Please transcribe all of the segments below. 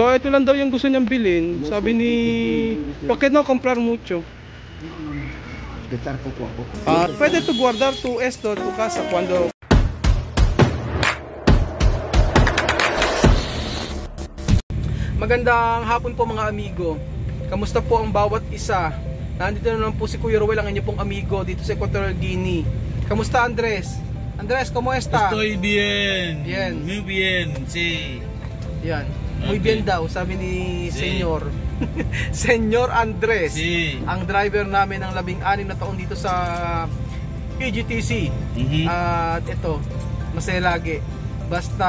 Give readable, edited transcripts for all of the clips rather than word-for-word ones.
So ito lang daw yung gusto niyang bilhin. Sabi ni bakit no comprar mucho? Estar poco a poco. Pwede to guardar tu esto tu casa cuando Magandang hapon po mga amigo. Kamusta po ang bawat isa? Nandito na naman po si Kuya Ruel, ang inyo pong amigo dito sa Equatorial Guinea. Kamusta Andres? Andres, ¿cómo está? Estoy bien. Bien. Muy bien, sí. Yan. Muy bien daw, sabi ni Sí. Senyor. Senyor Andres. Sí. Ang driver namin ng 16 na taon dito sa PGTC. At ito, masaya lagi. Basta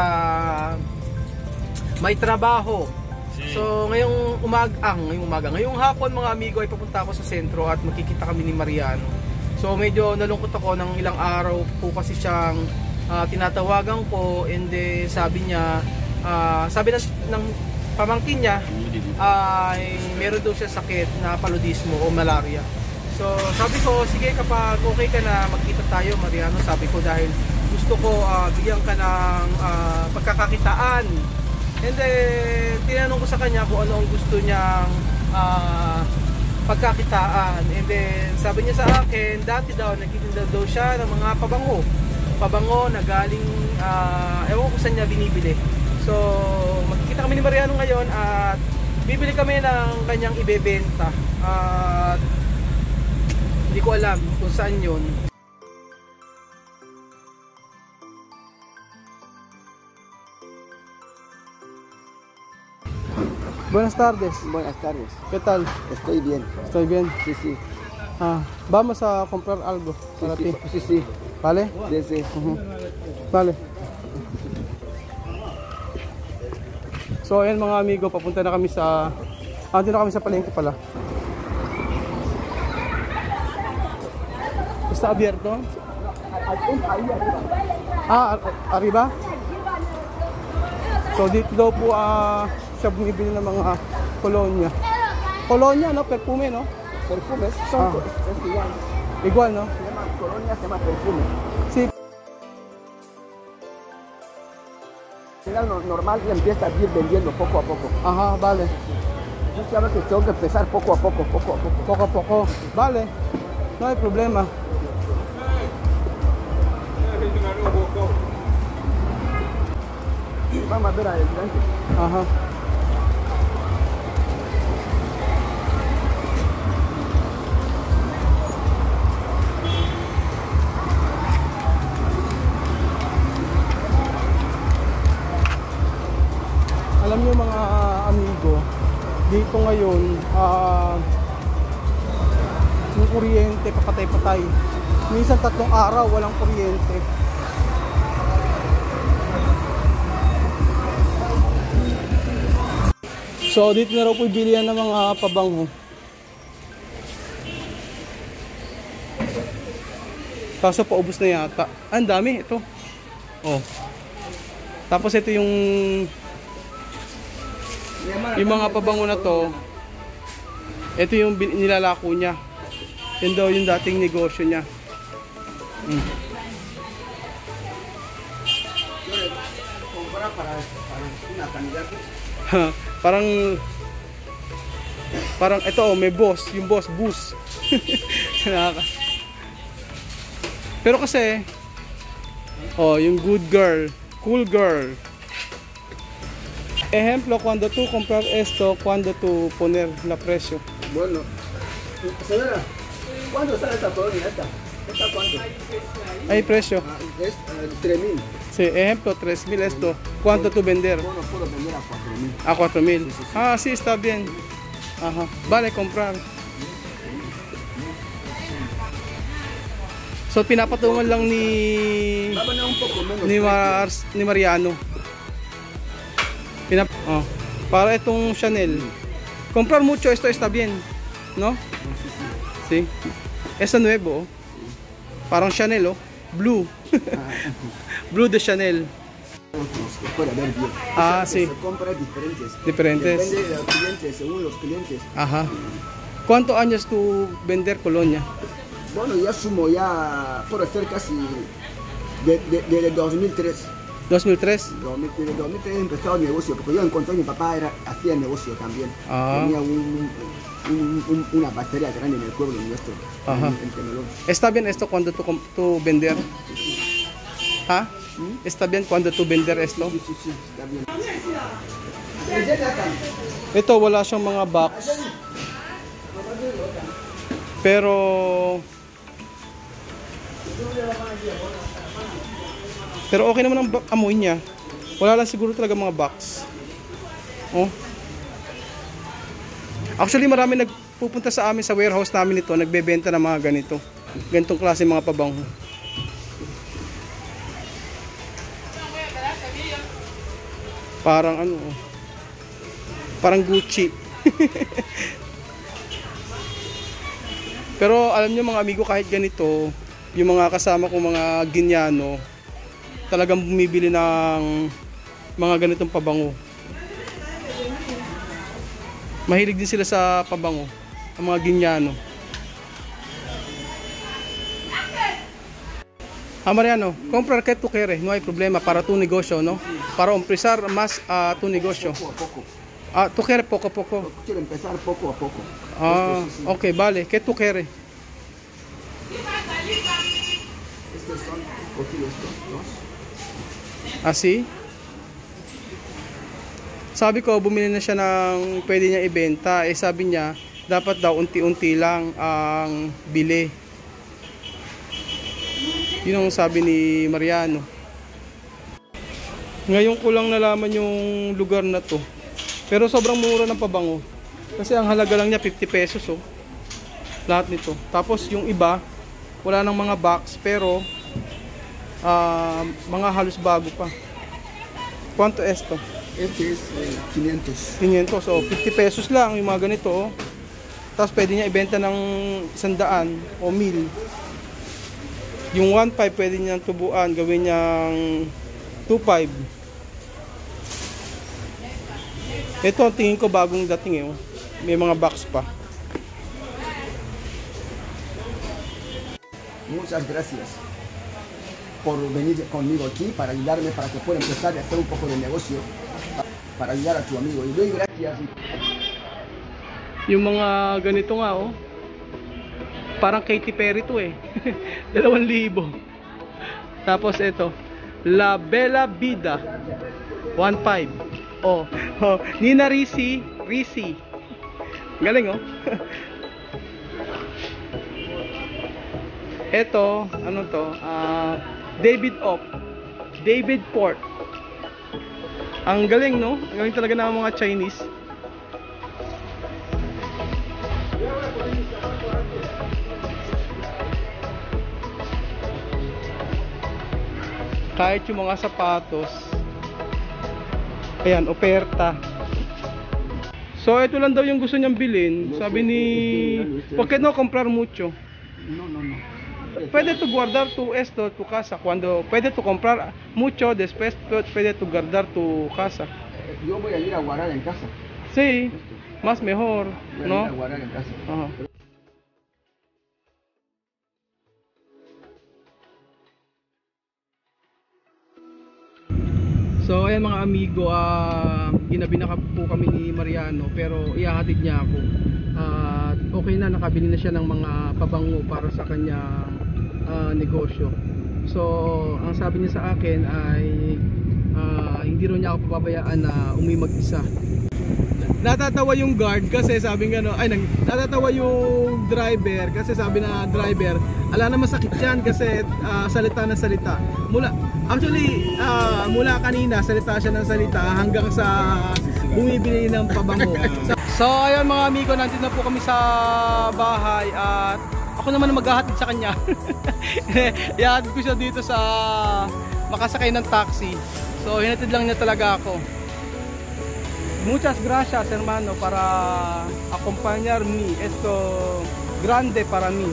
may trabaho. Sí. So ngayong hapon mga amigo ay papunta ako sa sentro at magkikita kami ni Mariano. So medyo nalungkot ako ng ilang araw po kasi siyang tinatawagan ko, and sabi niya, sabi ng pamangkin niya ay meron daw siya sakit na paludismo o malaria. So sabi ko, sige kapag okay ka na magkita tayo Mariano, sabi ko, dahil gusto ko bigyan ka ng pagkakakitaan. And then tinanong ko sa kanya kung ano ang gusto niyang pagkakitaan. And then sabi niya sa akin, dati daw nagtitinda daw siya ng mga pabango na galing ewan ko saan niya binibili. So magkikita kami ni Mariano ngayon at bibili kami ng kanyang ibebenta. At hindi ko alam kung saan yun. Buenas tardes. Buenas tardes. ¿Qué tal? Estoy bien. Estoy bien. Sí, sí. Vamos a comprar algo para ti. Sí, sí. ¿Vale? Sí, sí. Vale. So ayan mga amigo, papunta na kami sa andun na kami sa palengke pala. Está abierto? Arriba? So dito daw po siya bumibili ng mga kolonya. Kolonya, no? Perfume, no? Perfumes son es igual. Igual, no? Se llama colonia, se llama perfume. Sí. Normal que empieza a ir vendiendo poco a poco. Ajá, vale. Yo sabes que tengo que empezar poco a poco. Poco a poco. Vale. No hay problema. Vamos a ver adelante. Ajá. Alam niyo mga amigo, dito ngayon yung kuryente papatay-patay. Minsan 3 araw walang kuryente. So dito na raw po bilihan ng mga pabango. Kaso paubos na yata. Ang dami ito. Oh. Tapos ito yung mga pabango na to. Ito yung nilalako niya. Yun daw yung dating negosyo niya. Parang ito may boss, yung boss bus. Pero kasi yung good girl, cool girl. Ejemplo, cuando tú comprar esto, cuando tú poner la precio. Bueno, señora, ¿cuándo sale esta colonia esta? ¿Esta cuánto? Hay precio. Es 3,000. Sí, ejemplo, 3,000 esto. ¿Cuánto tú vender? Bueno, puedo vender a 4,000. A 4,000. Sí, está bien. Ajá. Vale, comprar. So, pinapatungan lang ni Mariano. Para itong Chanel. Comprar mucho, esto está bien, ¿no? Sí. Esa nuevo. Parang Chanel, oh. Blue. Blue de Chanel. Puede ver bien. Sí. Se compra diferentes. Diferentes. Depende de los clientes, según los clientes. Ajá. ¿Cuántos años tú vender colonia? Bueno, ya sumo, ya por ser casi desde 2003. 2003. 2003 empezó el negocio, porque yo encontré mi papá hacía el negocio también. Tenía una pastelería grande en el pueblo nuestro. En Temelón. ¿Está bien esto cuando tú vender? ¿Ah? ¿Está bien cuando tú vender esto? Sí, está bien. Ito wala siyang mga box. Pero okay naman ang amoy niya. Wala lang siguro talaga mga box. Oh. Actually marami nagpupunta sa amin sa warehouse namin ito, nagbebenta ng mga ganito. Ganitong klase mga pabango. Parang ano, parang Gucci. Pero alam niyo mga amigo, kahit ganito, yung mga kasama ko mga Ginyano, talagang bumibili ng mga ganitong pabango. Mahilig din sila sa pabango, ang mga Ginyano. Mariano, comprar que tú quieres, no hay problema para tu negocio, ¿no? Para empezar más a tu negocio. Poco a poco. Tú quieres poco a poco. Quiero empezar poco a poco. Sí. Ok, vale. ¿Qué tú quieres? Estos son, cogí estos dos. Así? Sabi ko, bumili na siya ng pwede niya ibenta. Sabi niya, dapat daw unti-unti lang ang bili. Yun ang sabi ni Mariano. Ngayon ko lang nalaman yung lugar na to. Pero sobrang mura ng pabango. Kasi ang halaga lang niya 50 pesos oh. Lahat nito. Tapos yung iba, wala nang mga box pero mga halos bago pa. Quanto esto? Este es 500. 500. So 50 pesos lang yung mga ganito oh. Tapos pwede niya ibenta ng 100 o 1000. Yung 1.5 pwede niyang tubuan, gawin niyang 2.5. Ito ang tingin ko bagong dating eh. May mga box pa. Muchas gracias por venir conmigo aquí para ayudarme para que pueda empezar a hacer un poco de negocio para ayudar a tu amigo. Y doy gracias. Yung mga ganito nga oh. Parang Katy Perry to eh. 2,000. Tapos ito, La Bella Vida 1.5. Oh, Nina Risi. Galing oh. Ito, ano to? David Port. Ang galing no? Ang galing talaga ng mga Chinese. Kahit yung mga sapatos. Ayan, oferta. So ito lang daw yung gusto niyang bilhin. Sabi ni, ¿por qué no comprar mucho? No. Puede tu guardar tu esto, tu casa. Cuando puede tu comprar mucho, después puede tu guardar tu casa. Yo voy a ir a guardar en casa. Sí, más mejor, Voy a ¿no? ir a guardar en casa. Ajá. So ayan mga amigo, ginabi na po kami ni Mariano pero ihahatid niya ako. Okay na, nakabili na siya ng mga pabango para sa kanyang negosyo. So ang sabi niya sa akin ay hindi rin niya ako pababayaan na umuwi mag-isa. Natatawa yung guard kasi sabi nga no, natatawa yung driver kasi sabi na driver, ala na masakit yan kasi salita na salita. Mula kanina salita siya ng salita hanggang sa bumibili ng pabango. So ayun mga amigo, nandito na po kami sa bahay at ako naman ang maghahatid sa kanya. Ihahatid ko siya dito sa makasakay ng taxi. So hinatid lang niya talaga ako. Muchas gracias hermano para acompañar mi. Esto grande para mí,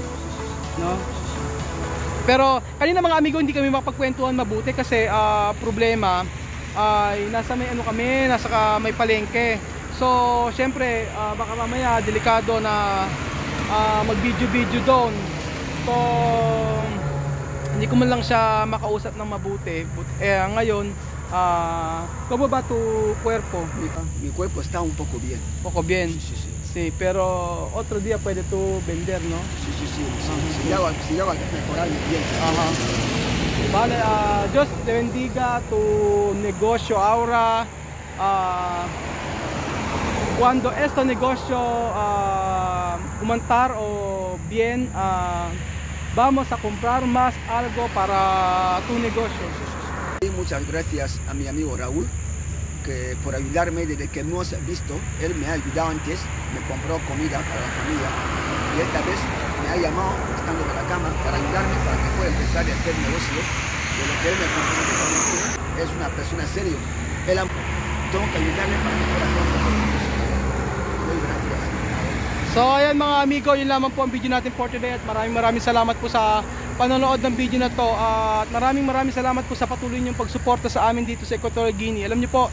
no? Pero kanina mga amigo hindi kami makapagkwentuhan mabuti kasi problema ay nasa may may palengke. So syempre baka mamaya delikado na mag-video doon. So hindi ko man lang siya makausap ng mabuti. Ngayon ¿Cómo va tu cuerpo? Mi cuerpo está un poco bien. Poco bien. Sí, sí, sí. Sí, pero otro día puede tú vender, ¿no? Sí, sí, sí. Si ya va a mejorar bien. Ajá. Vale, Dios te bendiga tu negocio ahora. Cuando este negocio aumentar o bien, vamos a comprar más algo para tu negocio. Y muchas gracias a mi amigo Raúl que por ayudarme desde que hemos visto. Él me ha ayudado antes, me compró comida para la familia y esta vez me ha llamado estando en la cama para ayudarme para que pueda empezar a hacer negocio de lo que él me compró. Es una persona seria. Tengo que ayudarle para que pueda hacer un poco de negocio. Doy gracias. So ayan mga amigo, yun lamang po ang video natin for today at maraming salamat po sa panonood ng video na to at maraming salamat po sa patuloy niyong pagsuporta sa amin dito sa Equatorial Guinea. Alam niyo po,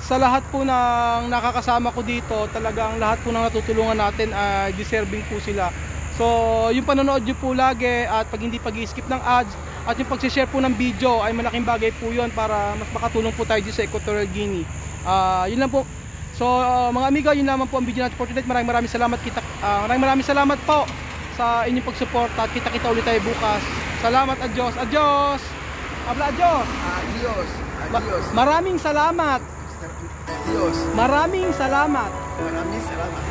sa lahat po ng nakakasama ko dito, talagang lahat po ng natutulungan natin ay deserving po sila. So yung panonood niyo po lagi at pag hindi pag-skip ng ads at yung pag-share po ng video ay malaking bagay po yun para mas makatulong po tayo dito sa Equatorial Guinea. Yun lang po. So mga amigo, yun lamang po ang video natin for today. Maraming salamat maraming salamat po sa inyong pagsuporta. Kita-kita ulit tayo bukas. Salamat, adios. Adios. Habla, adios. Adios. Adios. Maraming salamat. Adios. Maraming salamat. Maraming salamat.